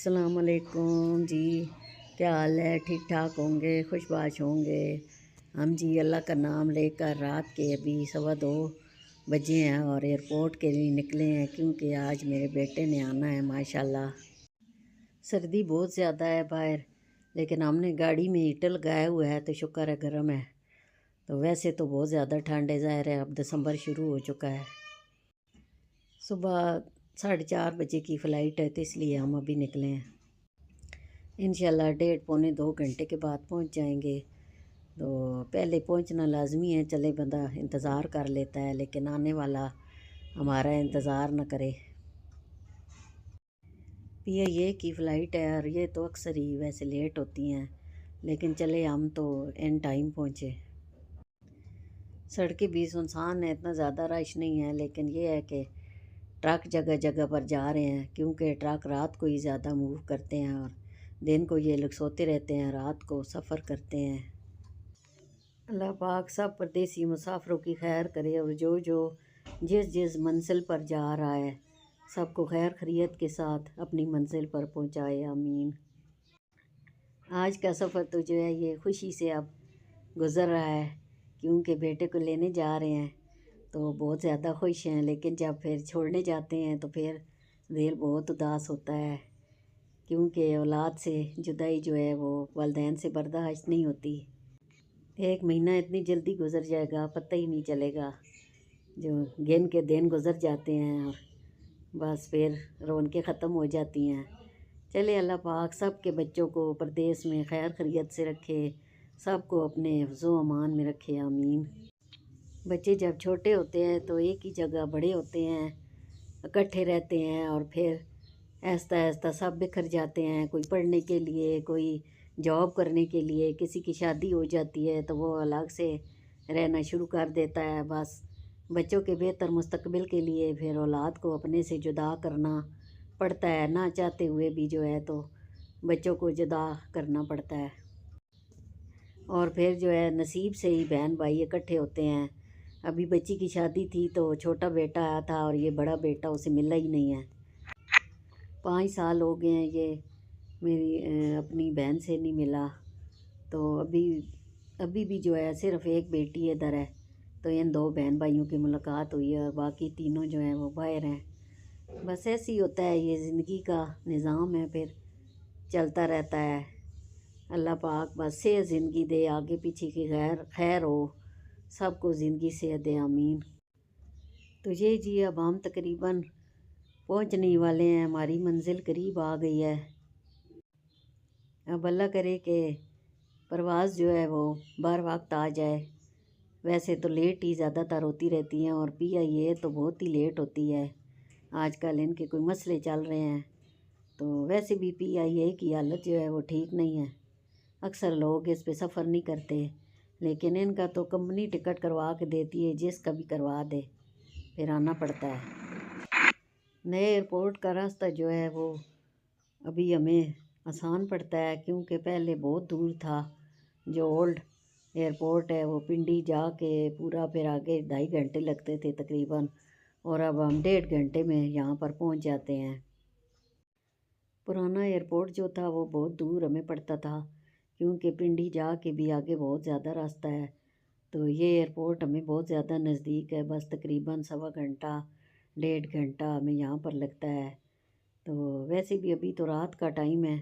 अस्सलाम वालेकुम जी। क्या हाल है? ठीक ठाक होंगे, खुशबाश होंगे। हम जी अल्लाह का नाम लेकर रात के अभी 2:15 बजे हैं और एयरपोर्ट के लिए निकले हैं क्योंकि आज मेरे बेटे ने आना है माशाल्लाह। सर्दी बहुत ज़्यादा है बाहर, लेकिन हमने गाड़ी में हीटर लगाया हुआ है तो शुक्र है गर्म है। तो वैसे तो बहुत ज़्यादा ठंड है, ज़ाहिर है अब दिसंबर शुरू हो चुका है। सुबह 4:30 की फ़्लाइट है तो इसलिए हम अभी निकले हैं। इंशाल्लाह 1.5-2 घंटे के बाद पहुंच जाएंगे। तो पहले पहुंचना लाजमी है, चले बंदा इंतज़ार कर लेता है लेकिन आने वाला हमारा इंतज़ार न करे। PIA की फ़्लाइट है और ये तो अक्सर ही वैसे लेट होती हैं, लेकिन चले हम तो इन टाइम पहुँचे। सड़कें भी सुनसान है, इतना ज़्यादा रश नहीं है, लेकिन ये है कि ट्रक जगह जगह पर जा रहे हैं क्योंकि ट्रक रात को ही ज़्यादा मूव करते हैं और दिन को ये लोग सोते रहते हैं, रात को सफ़र करते हैं। अल्लाह पाक सब परदेसी मुसाफिरों की खैर करे और जो जो जिस जिस मंजिल पर जा रहा है सबको खैर खैरियत के साथ अपनी मंजिल पर पहुंचाए, आमीन। आज का सफ़र तो जो है ये खुशी से अब गुज़र रहा है क्योंकि बेटे को लेने जा रहे हैं तो बहुत ज़्यादा खुश हैं, लेकिन जब फिर छोड़ने जाते हैं तो फिर दिल बहुत उदास होता है क्योंकि औलाद से जुदाई जो है वो वालिदैन से बर्दाश्त नहीं होती। 1 महीना इतनी जल्दी गुज़र जाएगा पता ही नहीं चलेगा, जो गिन के दिन गुज़र जाते हैं और बस फिर रौनकें ख़त्म हो जाती हैं। चले अल्लाह पाक सब के बच्चों को परदेस में खैर खैरियत से रखे, सबको अपने हिफ्ज़ो अमान में रखे, आमीन। बच्चे जब छोटे होते हैं तो एक ही जगह बड़े होते हैं, इकट्ठे रहते हैं और फिर ऐसा ऐसा सब बिखर जाते हैं। कोई पढ़ने के लिए, कोई जॉब करने के लिए, किसी की शादी हो जाती है तो वो अलग से रहना शुरू कर देता है। बस बच्चों के बेहतर मुस्तकबिल के लिए फिर औलाद को अपने से जुदा करना पड़ता है, ना चाहते हुए भी जो है तो बच्चों को जुदा करना पड़ता है। और फिर जो है नसीब से ही बहन भाई इकट्ठे होते हैं। अभी बच्ची की शादी थी तो छोटा बेटा आया था और ये बड़ा बेटा उसे मिला ही नहीं है। 5 साल हो गए हैं ये मेरी अपनी बहन से नहीं मिला। तो अभी अभी भी जो है सिर्फ़ एक बेटी इधर है, तो इन 2 बहन भाइयों की मुलाकात हुई है और बाकी तीनों जो हैं वो बाहर हैं। बस ऐसे ही होता है, ये ज़िंदगी का निज़ाम है, फिर चलता रहता है। अल्लाह पाक बस सेहत ज़िंदगी दे, आगे पीछे की खैर हो, सबको ज़िंदगी सेहत दे, आमीन। तो ये जी अब हम तकरीबन पहुंचने वाले हैं, हमारी मंजिल करीब आ गई है। अब अल्लाह करे कि परवाज़ जो है वो बर वक्त आ जाए। वैसे तो लेट ही ज़्यादातर होती रहती हैं और PIA तो बहुत ही लेट होती है। आजकल इनके कोई मसले चल रहे हैं, तो वैसे भी PIA की हालत जो है वो ठीक नहीं है। अक्सर लोग इस पे सफ़र नहीं करते, लेकिन इनका तो कंपनी टिकट करवा के देती है, जिसका भी करवा दे फिर आना पड़ता है। नए एयरपोर्ट का रास्ता जो है वो अभी हमें आसान पड़ता है क्योंकि पहले बहुत दूर था। जो ओल्ड एयरपोर्ट है वो पिंडी जाके पूरा फिर आगे 2.5 घंटे लगते थे तकरीबन, और अब हम 1.5 घंटे में यहाँ पर पहुँच जाते हैं। पुराना एयरपोर्ट जो था वो बहुत दूर हमें पड़ता था क्योंकि पिंडी जाके भी आगे बहुत ज़्यादा रास्ता है। तो ये एयरपोर्ट हमें बहुत ज़्यादा नज़दीक है, बस तकरीबन 1.25 घंटा 1.5 घंटा हमें यहाँ पर लगता है। तो वैसे भी अभी तो रात का टाइम है,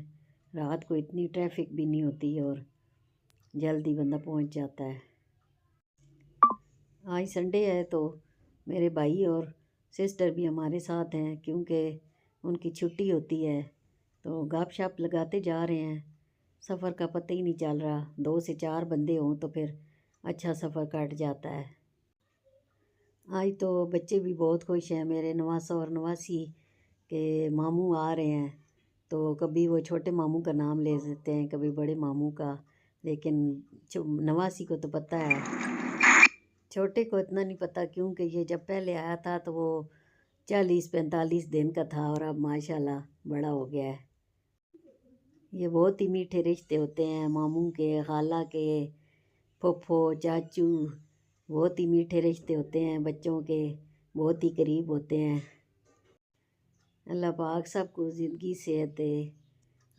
रात को इतनी ट्रैफिक भी नहीं होती और जल्दी बंदा पहुँच जाता है। आज संडे है तो मेरे भाई और सिस्टर भी हमारे साथ हैं क्योंकि उनकी छुट्टी होती है, तो गपशप लगाते जा रहे हैं। सफ़र का पता ही नहीं चल रहा, 2 से 4 बंदे हों तो फिर अच्छा सफ़र कट जाता है। आज तो बच्चे भी बहुत खुश हैं, मेरे नवासा और नवासी के मामू आ रहे हैं, तो कभी वो छोटे मामू का नाम ले देते हैं, कभी बड़े मामू का, लेकिन नवासी को तो पता है, छोटे को इतना नहीं पता क्योंकि ये जब पहले आया था तो वो 40-45 दिन का था और अब माशाल्लाह बड़ा हो गया है। ये बहुत ही मीठे रिश्ते होते हैं, मामू के, खाला के, फूफो, चाचू, बहुत ही मीठे रिश्ते होते हैं बच्चों के, बहुत ही करीब होते हैं। अल्लाह पाक सबको ज़िंदगी सेहत दे,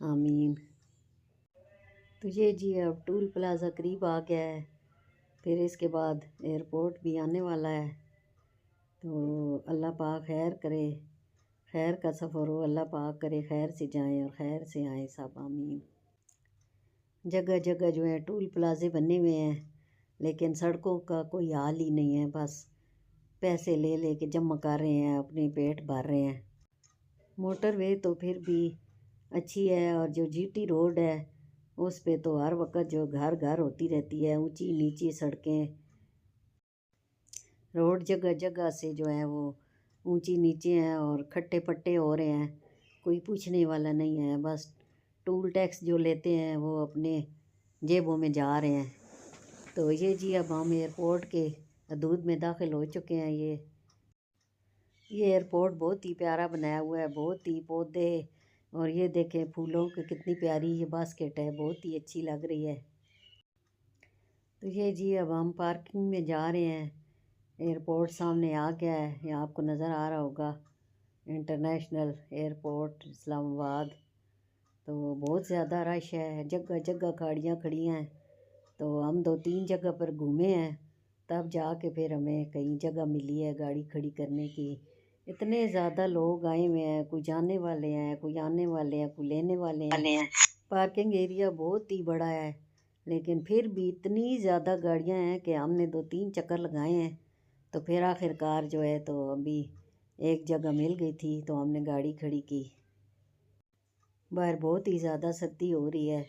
आमीन। तो ये जी अब टूल प्लाज़ा करीब आ गया है, फिर इसके बाद एयरपोर्ट भी आने वाला है। तो अल्लाह पाक खैर करे, खैर का सफ़र हो, अल्लाह पाक करे खैर से जाएं और खैर से आएँ सब, आमीन। जगह जगह जो है टूल प्लाज़े बने हुए हैं, लेकिन सड़कों का कोई हाल ही नहीं है, बस पैसे ले ले के जमा कर रहे हैं, अपने पेट भर रहे हैं। मोटरवे तो फिर भी अच्छी है, और जो जीटी रोड है उस पे तो हर वक्त जो घर घर होती रहती है, ऊंची नीची सड़कें, रोड जगह जगह से जो है वो ऊंची नीचे हैं और खट्टे पट्टे हो रहे हैं, कोई पूछने वाला नहीं है। बस टूल टैक्स जो लेते हैं वो अपने जेबों में जा रहे हैं। तो ये जी अब हम एयरपोर्ट के हदूद में दाखिल हो चुके हैं। ये एयरपोर्ट बहुत ही प्यारा बनाया हुआ है, बहुत ही पौधे, और ये देखें फूलों की कितनी प्यारी ये बास्केट है, बहुत ही अच्छी लग रही है। तो ये जी अब हम पार्किंग में जा रहे हैं। एयरपोर्ट सामने आ गया है, ये आपको नज़र आ रहा होगा, इंटरनेशनल एयरपोर्ट इस्लामाबाद। तो बहुत ज़्यादा रश है, जगह जगह गाड़ियाँ खड़ी हैं। तो हम 2-3 जगह पर घूमे हैं, तब जाके फिर हमें कहीं जगह मिली है गाड़ी खड़ी करने की। इतने ज़्यादा लोग आए हुए हैं, कोई जाने वाले हैं, कोई आने वाले हैं, कोई लेने वाले हैं। पार्किंग एरिया बहुत ही बड़ा है, लेकिन फिर भी इतनी ज़्यादा गाड़ियां हैं कि हमने 2-3 चक्कर लगाए हैं। तो फिर आखिरकार जो है तो अभी एक जगह मिल गई थी, तो हमने गाड़ी खड़ी की। बाहर बहुत ही ज़्यादा सर्दी हो रही है,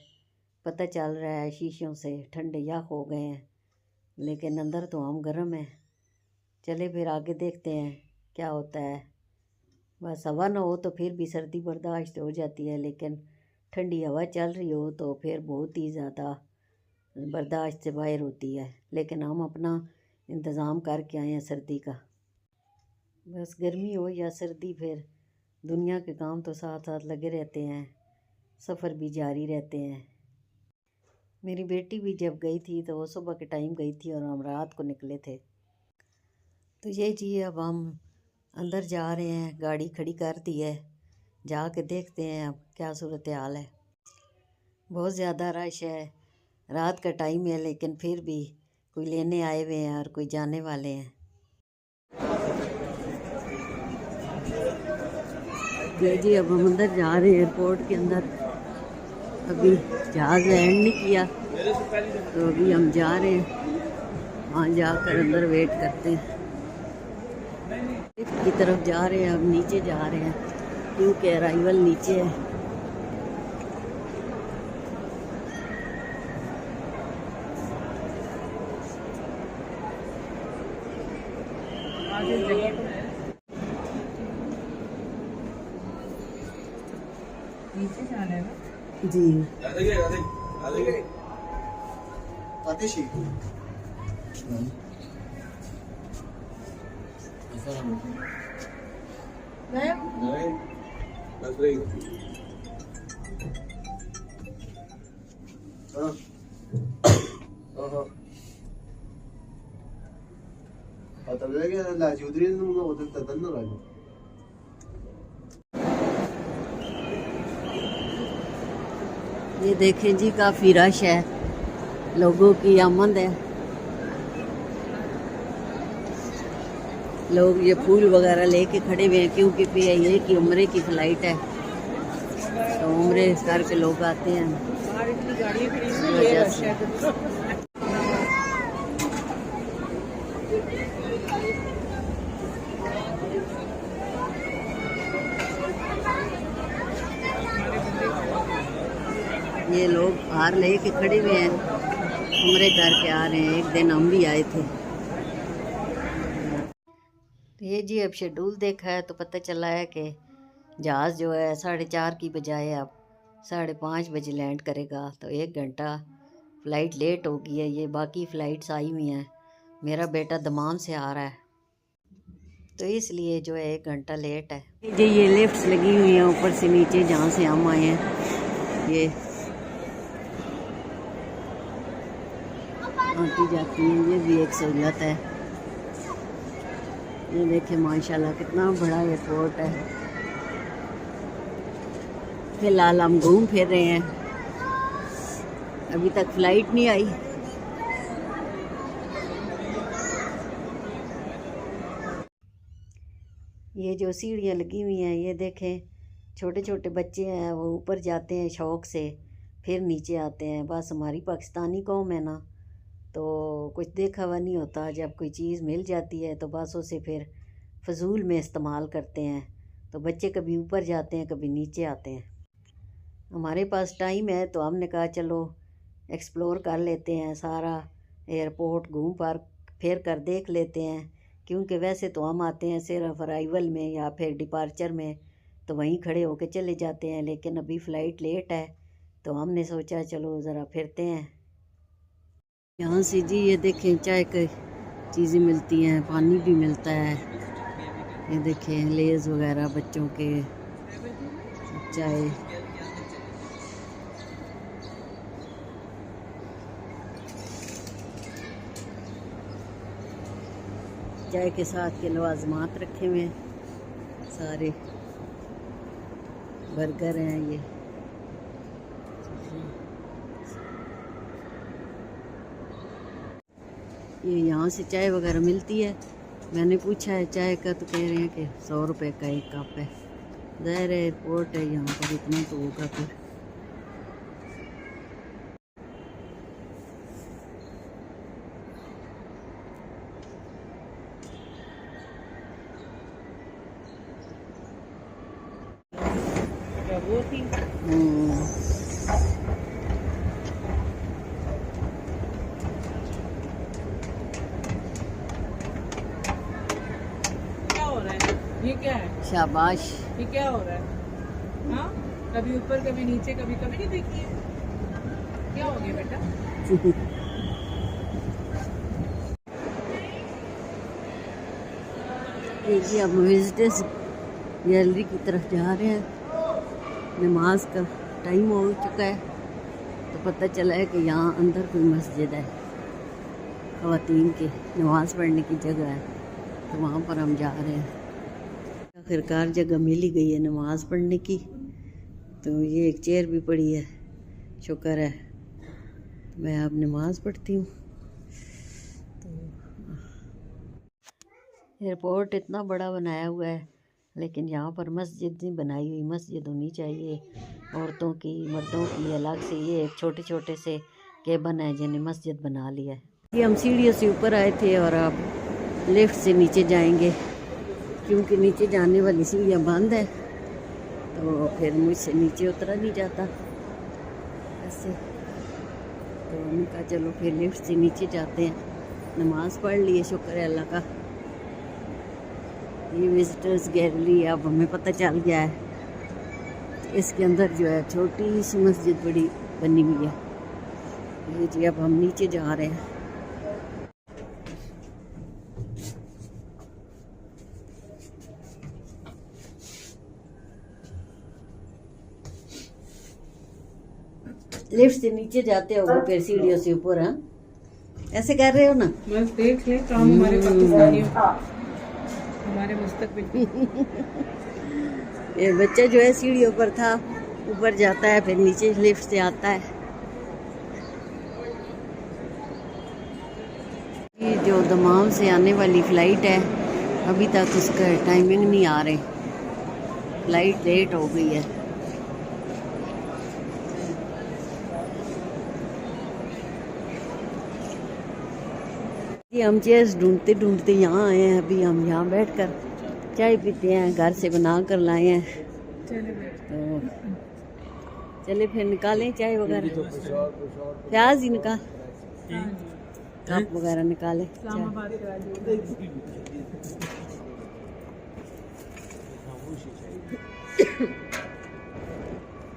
पता चल रहा है शीशों से ठंडे यख हो गए हैं, लेकिन अंदर तो हम गर्म हैं। चले फिर आगे देखते हैं क्या होता है। बस हवा ना हो तो फिर भी सर्दी बर्दाश्त हो जाती है, लेकिन ठंडी हवा चल रही हो तो फिर बहुत ही ज़्यादा बर्दाश्त से बाहर होती है। लेकिन हम अपना इंतज़ाम करके आए हैं सर्दी का। बस गर्मी हो या सर्दी, फिर दुनिया के काम तो साथ साथ लगे रहते हैं, सफ़र भी जारी रहते हैं। मेरी बेटी भी जब गई थी तो वो सुबह के टाइम गई थी और हम रात को निकले थे। तो ये जी अब हम अंदर जा रहे हैं, गाड़ी खड़ी कर दी है, जाके देखते हैं अब क्या सूरत हाल है। बहुत ज़्यादा रश है, रात का टाइम है, लेकिन फिर भी कोई लेने आए हुए हैं और कोई जाने वाले हैं। जी अब हम अंदर जा रहे हैं एयरपोर्ट के अंदर। अभी जहाज़ लैंड नहीं किया, तो अभी हम जा रहे हैं, वहाँ जाकर अंदर वेट करते हैं। लिफ्ट की तरफ जा रहे हैं, अब नीचे जा रहे हैं क्योंकि अराइवल नीचे है। नीचे जाना है ना जी। ये देखें जी काफ़ी रश है, लोगों की आमद है। लोग ये फूल वगैरह लेके खड़े हुए हैं, क्योंकि PIA की उम्रे की फ़्लाइट है, तो उम्रे करके लोग आते हैं। ये लोग बाहर लेके खड़े हुए हैं, उम्रे करके आ रहे हैं। एक दिन हम भी आए थे। ये जी अब शेड्यूल देखा है तो पता चला है कि जहाज़ जो है 4:30 की बजाय अब 5:30 बजे लैंड करेगा, तो 1 घंटा फ़्लाइट लेट हो गई है। ये बाकी फ़्लाइट्स आई हुई हैं, मेरा बेटा दमाम से आ रहा है, तो इसलिए जो है 1 घंटा लेट है। ये लिफ्ट्स लगी हुई हैं ऊपर से नीचे, जहाँ से हम आए हैं, ये आती जाती हैं। ये भी एक सहूलत है। ये देखिए माशाल्लाह कितना बड़ा एयरपोर्ट है। फिलहाल हम घूम फिर रहे हैं, अभी तक फ्लाइट नहीं आई। ये जो सीढ़ियाँ लगी हुई हैं, ये देखें, छोटे छोटे बच्चे हैं, वो ऊपर जाते हैं शौक़ से, फिर नीचे आते हैं। बस हमारी पाकिस्तानी कौम है ना, तो कुछ देखा हुआ नहीं होता। जब कोई चीज़ मिल जाती है तो बस उसे फिर फजूल में इस्तेमाल करते हैं। तो बच्चे कभी ऊपर जाते हैं, कभी नीचे आते हैं। हमारे पास टाइम है तो हमने कहा चलो एक्सप्लोर कर लेते हैं, सारा एयरपोर्ट घूम फिर कर देख लेते हैं। क्योंकि वैसे तो हम आते हैं सिर्फ अराइवल में या फिर डिपार्चर में, तो वहीं खड़े होके चले जाते हैं। लेकिन अभी फ़्लाइट लेट है तो हमने सोचा चलो ज़रा फिरते हैं। यहाँ से जी ये देखें, चाय की चीज़ें मिलती हैं, पानी भी मिलता है। ये देखें लेज़ वगैरह बच्चों के, चाय। चाय के साथ के लवाजमात रखे हुए हैं, सारे बर्गर हैं। ये यहाँ से चाय वगैरह मिलती है। मैंने पूछा है चाय का तो कह रहे हैं कि 100 रुपये का एक कप है। ज़ाहिर है एयरपोर्ट है, यहाँ पर इतना तो होगा फिर। क्या हो रहा है? ये क्या है? शाबाश। ये क्या हो रहा है? हाँ, कभी ऊपर कभी नीचे, कभी कभी नहीं देखी है। क्या हो गया बेटा? ये जी अब विजिटर्स गैलरी की तरफ जा रहे हैं। नमाज का टाइम हो चुका है तो पता चला है कि यहाँ अंदर कोई मस्जिद है, ख़वातीन की नमाज़ पढ़ने की जगह है, तो वहाँ पर हम जा रहे हैं। आखिरकार जगह मिल ही गई है नमाज़ पढ़ने की। तो ये एक चेयर भी पड़ी है, शुक्र है। तो मैं अब नमाज़ पढ़ती हूँ। तो एयरपोर्ट इतना बड़ा बनाया हुआ है, लेकिन यहाँ पर मस्जिद नहीं बनाई हुई। मस्जिद होनी चाहिए औरतों की, मर्दों की अलग से। ये एक छोटे छोटे से केबन है जिन्हें मस्जिद बना लिया है। ये हम सीढ़ियों से ऊपर आए थे और अब लिफ्ट से नीचे जाएंगे, क्योंकि नीचे जाने वाली सीढ़ियाँ बंद है, तो फिर मुझसे नीचे उतरा नहीं जाता ऐसे। तो हमने कहा चलो फिर लिफ्ट से नीचे जाते हैं। नमाज़ पढ़ लिए, शुक्र है अल्लाह का। ये विजिटर्स गैलरी अब हमें पता चल गया है, इसके अंदर जो है छोटी सी मस्जिद बड़ी बनी हुई है। ये जी अब हम नीचे जा रहे हैं। लिफ्ट से नीचे जाते हो फिर सीढ़ियों से ऊपर। हाँ, ऐसे कर रहे हो ना? बस देख ले काम हमारे पाकिस्तानियों, हमारे मुस्तकबिल। ये बच्चा जो है सीढ़ियों पर था, ऊपर जाता है फिर नीचे लिफ्ट से आता है। ये जो दमाम से आने वाली फ़्लाइट है, अभी तक उसका टाइमिंग नहीं आ रही, फ़्लाइट लेट हो गई है। ये हम चेयर्स ढूंढते ढूंढते यहाँ आए हैं। अभी हम यहाँ बैठकर चाय पीते हैं, घर से बना कर लाए हैं। तो चले फिर निकालें चाय वगैरह, प्याज ही निकाल, कप वगैरह निकालें।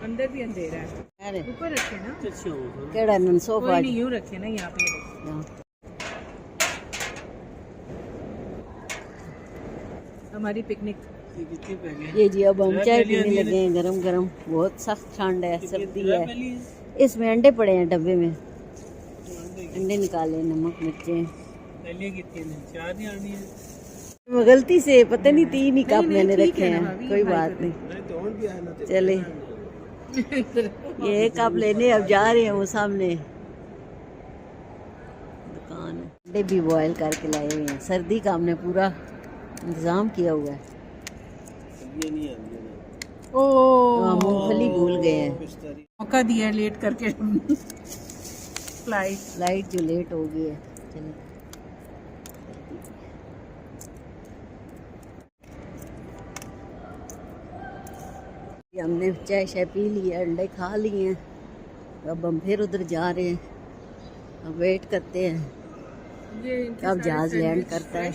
अंदर भी अंधेरा है, ऊपर रखे ना। केड़ा नन सोफा नहीं, यूं रखे ना, यहाँ पे हमारी पिकनिक। ये जी अब हम चाय पीने लगे हैं, गरम गरम। बहुत सख्त ठंड है, सर्दी है। इसमें अंडे पड़े हैं डब्बे में, अंडे निकाले, नमक मिर्चें। गलती से पता नहीं 3 ही कप मैंने रखे हैं, कोई बात नहीं, चले। ये कप लेने अब जा रहे हैं, वो सामने दुकान है। अंडे भी बॉयल करके लाए हुए हैं, सर्दी का हमने पूरा इंतज़ाम किया हुआ है। मूंगफली भूल गए हैं, मौका दिया लेट करके फ्लाइट जो लेट हो गई है। चलो हमने चाय शाय पी ली है, अंडे खा लिए हैं, अब हम फिर उधर जा रहे हैं। अब वेट करते हैं कब जहाज लैंड करता है।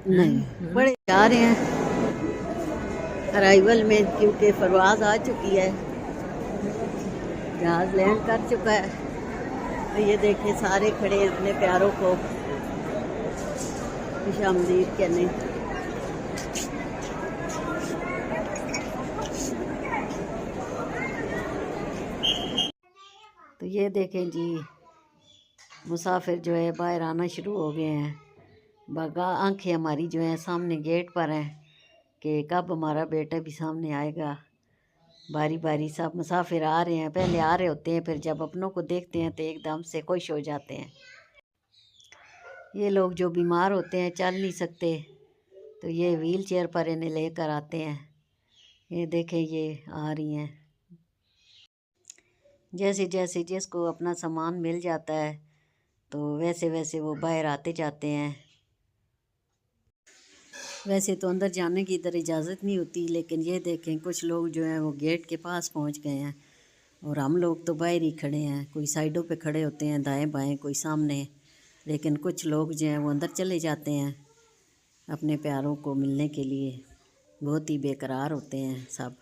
नहीं, बड़े जा रहे हैं अराइवल में, क्योंकि परवाज़ आ चुकी है, जहाज लैंड कर चुका है। तो ये देखें सारे खड़े हैं अपने प्यारों को खुशामदीद कहने। तो ये देखें जी, मुसाफिर जो है बाहर आना शुरू हो गए हैं। बागा आंखें हमारी जो है सामने गेट पर हैं कि कब हमारा बेटा भी सामने आएगा। बारी बारी सब मुसाफिर आ रहे हैं, पहले आ रहे होते हैं, फिर जब अपनों को देखते हैं तो एकदम से खुश हो जाते हैं। ये लोग जो बीमार होते हैं, चल नहीं सकते, तो ये व्हील चेयर पर इन्हें लेकर आते हैं। ये देखें ये आ रही हैं। जैसे जैसे जिसको अपना सामान मिल जाता है तो वैसे वैसे वो बाहर आते जाते हैं। वैसे तो अंदर जाने की इधर इजाज़त नहीं होती, लेकिन ये देखें कुछ लोग जो हैं वो गेट के पास पहुंच गए हैं और हम लोग तो बाहर ही खड़े हैं। कोई साइडों पे खड़े होते हैं, दाएं बाएं, कोई सामने, लेकिन कुछ लोग जो हैं वो अंदर चले जाते हैं अपने प्यारों को मिलने के लिए। बहुत ही बेकरार होते हैं सब।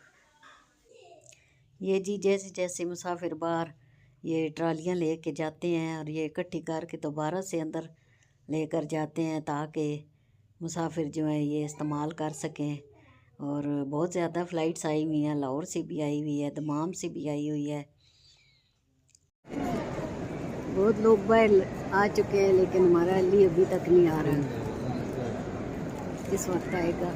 ये जी जैसे जैसे मुसाफिर बाहर ये ट्रालियाँ ले के जाते हैं और ये इकट्ठी करके दोबारा से अंदर लेकर जाते हैं ताकि मुसाफिर जो है ये इस्तेमाल कर सकें। और बहुत ज़्यादा फ़्लाइट्स आई हुई हैं, लाहौर से भी आई हुई है, दमाम से भी आई हुई है। बहुत लोग बाहर आ चुके हैं, लेकिन हमारा अली अभी तक नहीं आ रहा है। किस वक्त आएगा?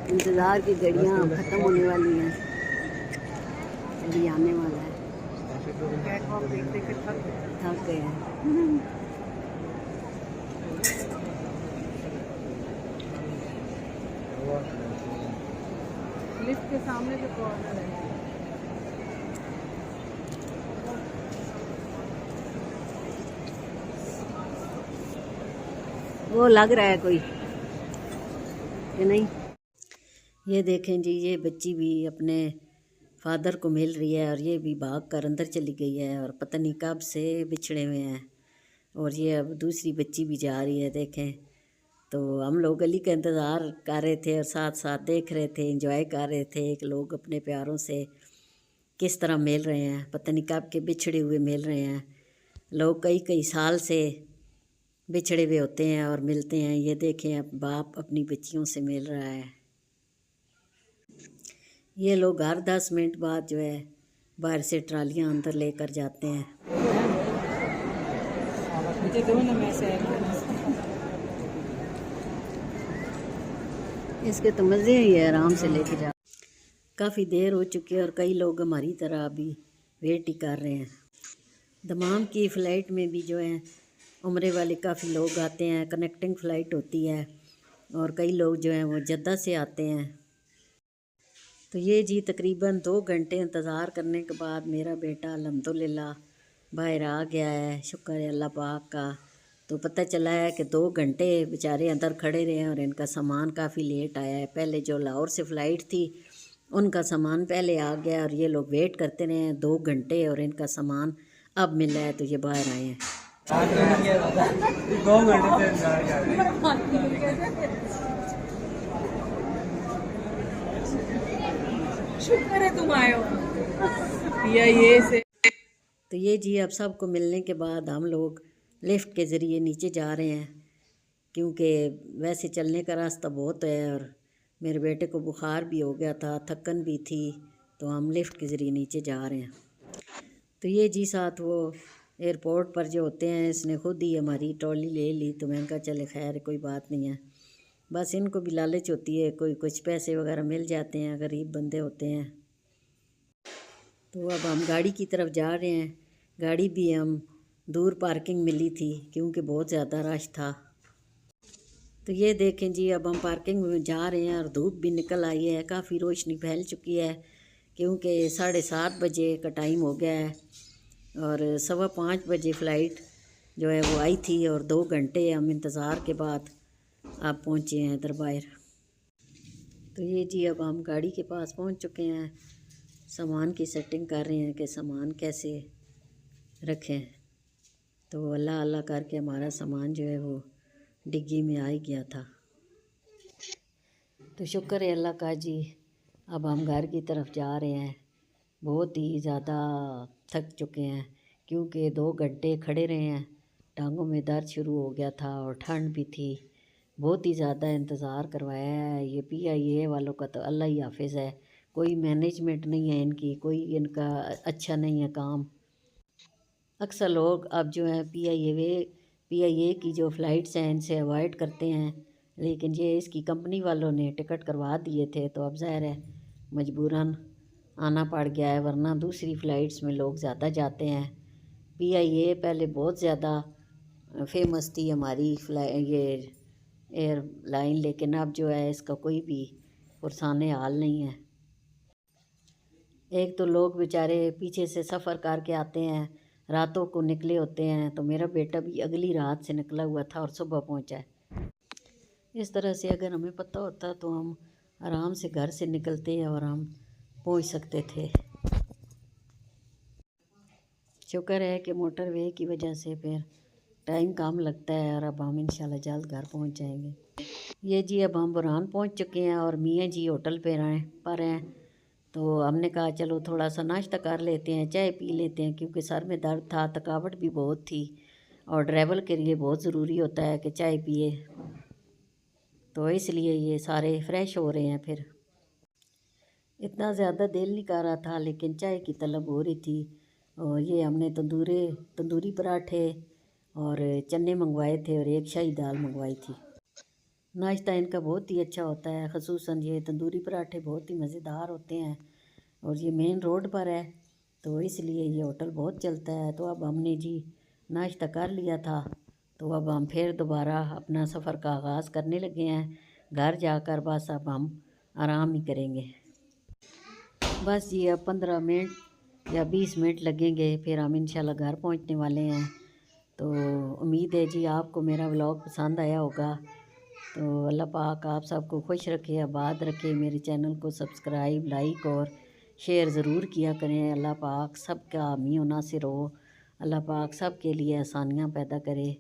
इंतज़ार की घड़ियाँ ख़त्म होने वाली हैं, अभी आने वाला है। थक गए हैं। लिफ्ट के सामने जो कॉर्नर है, वो लग रहा है कोई कि नहीं। ये देखें जी, ये बच्ची भी अपने फादर को मिल रही है और ये भी भाग कर अंदर चली गई है और पता नहीं कब से बिछड़े हुए हैं। और ये अब दूसरी बच्ची भी जा रही है। देखें तो हम लोग गली का इंतज़ार कर रहे थे और साथ साथ देख रहे थे, एंजॉय कर रहे थे कि लोग अपने प्यारों से किस तरह मिल रहे हैं। पता नहीं कब के बिछड़े हुए मिल रहे हैं। लोग कई कई साल से बिछड़े हुए होते हैं और मिलते हैं। ये देखें अब बाप अपनी बच्चियों से मिल रहा है। ये लोग हर 10 मिनट बाद जो है बाहर से ट्रालियाँ अंदर लेकर जाते हैं। मुझे दो ना, मैं शेयर करना। इसके तो मज़े ही है, आराम से लेके जा। काफ़ी देर हो चुकी है और कई लोग हमारी तरह अभी वेट ही कर रहे हैं। दमाम की फ़्लाइट में भी जो है उम्रे वाले काफ़ी लोग आते हैं। कनेक्टिंग फ़्लाइट होती है और कई लोग जो हैं वो जद्दा से आते हैं। तो ये जी तकरीबन 2 घंटे इंतज़ार करने के बाद मेरा बेटा अल्हम्दुलिल्लाह बाहर आ गया है। शुक्र है अल्लाह पाक का। तो पता चला है कि 2 घंटे बेचारे अंदर खड़े रहे हैं और इनका सामान काफ़ी लेट आया है। पहले जो लाहौर से फ़्लाइट थी उनका सामान पहले आ गया और ये लोग वेट करते रहे हैं 2 घंटे और इनका सामान अब मिला है, तो ये बाहर आए हैं। 2 घंटे से शुक्र है तुम आए हो। ये से तो ये जी अब सबको मिलने के बाद हम लोग लिफ्ट के ज़रिए नीचे जा रहे हैं, क्योंकि वैसे चलने का रास्ता बहुत है और मेरे बेटे को बुखार भी हो गया था, थकन भी थी, तो हम लिफ्ट के ज़रिए नीचे जा रहे हैं। तो ये जी साथ वो एयरपोर्ट पर जो होते हैं, इसने खुद ही हमारी ट्रॉली ले ली, तो मैंने कहा चले खैर कोई बात नहीं है। बस इनको भी लालच होती है, कोई कुछ पैसे वगैरह मिल जाते हैं, गरीब बंदे होते हैं। तो अब हम गाड़ी की तरफ जा रहे हैं। गाड़ी भी हम दूर पार्किंग मिली थी क्योंकि बहुत ज़्यादा रश था। तो ये देखें जी, अब हम पार्किंग में जा रहे हैं और धूप भी निकल आई है, काफ़ी रोशनी फैल चुकी है क्योंकि 7:30 बजे का टाइम हो गया है और 5:15 बजे फ़्लाइट जो है वो आई थी और 2 घंटे हम इंतज़ार के बाद आप पहुँचे हैं दरबार। तो ये जी, अब हम गाड़ी के पास पहुँच चुके हैं, सामान की सेटिंग कर रहे हैं कि सामान कैसे रखें। तो अल्लाह अल्लाह करके हमारा सामान जो है वो डिग्गी में आ ही गया था। तो शुक्र है अल्लाह का जी। अब हम घर की तरफ जा रहे हैं। बहुत ही ज़्यादा थक चुके हैं क्योंकि 2 घंटे खड़े रहे हैं, टांगों में दर्द शुरू हो गया था और ठंड भी थी। बहुत ही ज़्यादा इंतज़ार करवाया है। ये PIA वालों का तो अल्लाह ही हाफिज़ है, कोई मैनेजमेंट नहीं है इनकी, कोई इनका अच्छा नहीं है काम। अक्सर लोग अब जो है PIA की जो फ़्लाइट्स हैं इनसे अवॉइड करते हैं, लेकिन ये इसकी कंपनी वालों ने टिकट करवा दिए थे तो अब ज़ाहिर है मजबूरन आना पड़ गया है, वरना दूसरी फ़्लाइट्स में लोग ज़्यादा जाते हैं। PIA पहले बहुत ज़्यादा फेमस थी हमारी ये एयरलाइन, लेकिन अब जो है इसका कोई भी पुरसाने हाल नहीं है। एक तो लोग बेचारे पीछे से सफ़र करके आते हैं, रातों को निकले होते हैं। तो मेरा बेटा भी अगली रात से निकला हुआ था और सुबह पहुंचा है। इस तरह से अगर हमें पता होता तो हम आराम से घर से निकलते और हम पहुंच सकते थे। शुक्र है कि मोटरवे की वजह से फिर टाइम कम लगता है और अब हम इंशाल्लाह जल्द घर पहुंच जाएंगे। ये जी, अब हम बुरहान पहुंच चुके हैं और मियाँ जी होटल पर हैं। तो हमने कहा चलो थोड़ा सा नाश्ता कर लेते हैं, चाय पी लेते हैं, क्योंकि सर में दर्द था, थकावट भी बहुत थी और ड्राइवर के लिए बहुत ज़रूरी होता है कि चाय पिए। तो इसलिए ये सारे फ्रेश हो रहे हैं। फिर इतना ज़्यादा दिल नहीं कर रहा था, लेकिन चाय की तलब हो रही थी। और ये हमने तंदूरी पराठे और चने मंगवाए थे और एक शाही दाल मंगवाई थी। नाश्ता इनका बहुत ही अच्छा होता है, ख़ुसूसन ये तंदूरी पराठे बहुत ही मज़ेदार होते हैं और ये मेन रोड पर है तो इसलिए ये होटल बहुत चलता है। तो अब हमने जी नाश्ता कर लिया था, तो अब हम फिर दोबारा अपना सफ़र का आगाज़ करने लगे हैं। घर जाकर बस अब हम आराम ही करेंगे। बस जी, अब 15 मिनट या 20 मिनट लगेंगे, फिर हम इंशाल्लाह घर पहुंचने वाले हैं। तो उम्मीद है जी आपको मेरा व्लॉग पसंद आया होगा। तो अल्लाह पाक आप सबको खुश रखे, आबाद रखे। मेरे चैनल को सब्सक्राइब, लाइक और शेयर ज़रूर किया करें। अल्लाह पाक सबका हामी और नासिर हो। अल्लाह पाक सब के लिए आसानियाँ पैदा करे।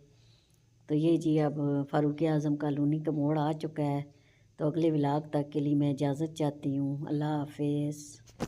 तो ये जी, अब फ़ारूक आज़म कॉलोनी का मोड़ आ चुका है। तो अगले व्लॉग तक के लिए मैं इजाज़त चाहती हूँ। अल्लाह हाफिज़।